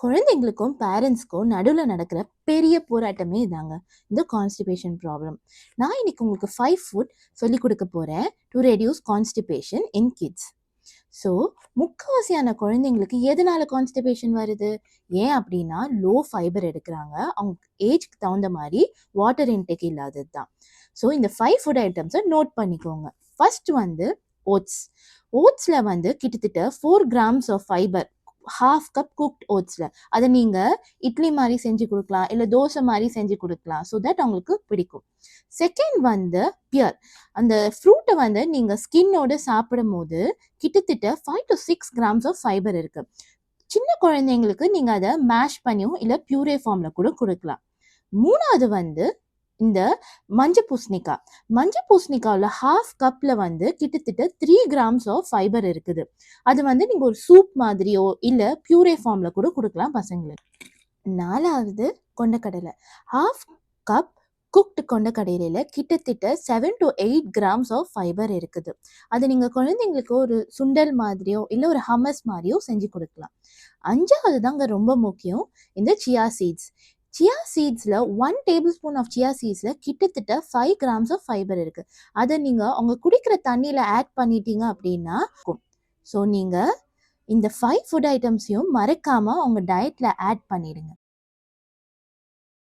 குழந்தைங்களுக்கும் பேரண்ட்ஸ்க்கும் நடுவில் நடக்கிற பெரிய போராட்டமே இதாங்க இந்த கான்ஸ்டிபேஷன் ப்ராப்ளம். நான் இன்னைக்கு உங்களுக்கு 5 ஃபுட் சொல்லிக் கொடுக்க போகிறேன் to reduce constipation in kids. So முக்கால்வாசியான குழந்தைங்களுக்கு எதனால கான்ஸ்டிபேஷன் வருது? ஏன் அப்படின்னா லோ ஃபைபர் எடுக்கிறாங்க, அவங்க ஏஜ்க்கு தகுந்த மாதிரி வாட்டர் இன்டேக் இல்லாதது தான். ஸோ இந்த 5 ஃபுட் ஐட்டம்ஸை நோட் பண்ணிக்கோங்க. ஃபர்ஸ்ட் வந்து ஓட்ஸ். ஓட்ஸில் வந்து கிட்டத்தட்ட 4 grams of fibre, 1/2 cup cooked ஓட்ஸில். அதை நீங்கள் இட்லி மாதிரி செஞ்சு கொடுக்கலாம், இல்லை தோசை மாதிரி செஞ்சு கொடுக்கலாம், ஸோ தட் அவங்களுக்கு பிடிக்கும். செகண்ட் வந்து பியர். அந்த ஃப்ரூட்டை வந்து நீங்கள் ஸ்கின்னோடு சாப்பிடும் போது கிட்டத்தட்ட 5 to 6 grams ஆஃப் ஃபைபர் இருக்குது. சின்ன குழந்தைங்களுக்கு நீங்கள் அதை மேஷ் பண்ணியும் இல்லை பியூரே ஃபார்மில் கூட கொடுக்கலாம். மூணாவது வந்து இந்த மஞ்சள் பூசணிக்காய். மஞ்சள் பூசணிக்காவில் 1/2 கப்பில் வந்து கிட்டத்தட்ட 3 grams ஆஃப் ஃபைபர் இருக்குது. அது வந்து நீங்கள் ஒரு சூப் மாதிரியோ இல்லை பியூரே ஃபார்மில் கூட கொடுக்கலாம் பசங்களுக்கு. நாலாவது கொண்டக்கடலை. 1/2 கப் குக்டு கொண்டக்கடலையில் கிட்டத்தட்ட 7 to 8 grams ஆஃப் ஃபைபர் இருக்குது. அது நீங்கள் குழந்தைங்களுக்கு ஒரு சுண்டல் மாதிரியோ இல்லை ஒரு ஹமஸ் மாதிரியோ செஞ்சு கொடுக்கலாம். அஞ்சாவது தாங்க ரொம்ப முக்கியம், இந்த சியா சீட்ஸ். சியா சீட்ஸில் 1 tablespoon ஆஃப் சியா சீட்ஸில் கிட்டத்தட்ட 5 grams ஆஃப் ஃபைபர் இருக்குது. அதை நீங்கள் அவங்க குடிக்கிற தண்ணியில் ஆட் பண்ணிட்டீங்க அப்படின்னா. ஸோ நீங்கள் இந்த 5 ஃபுட் ஐட்டம்ஸையும் மறக்காமல் உங்கள் டயட்டில் ஆட் பண்ணிடுங்க.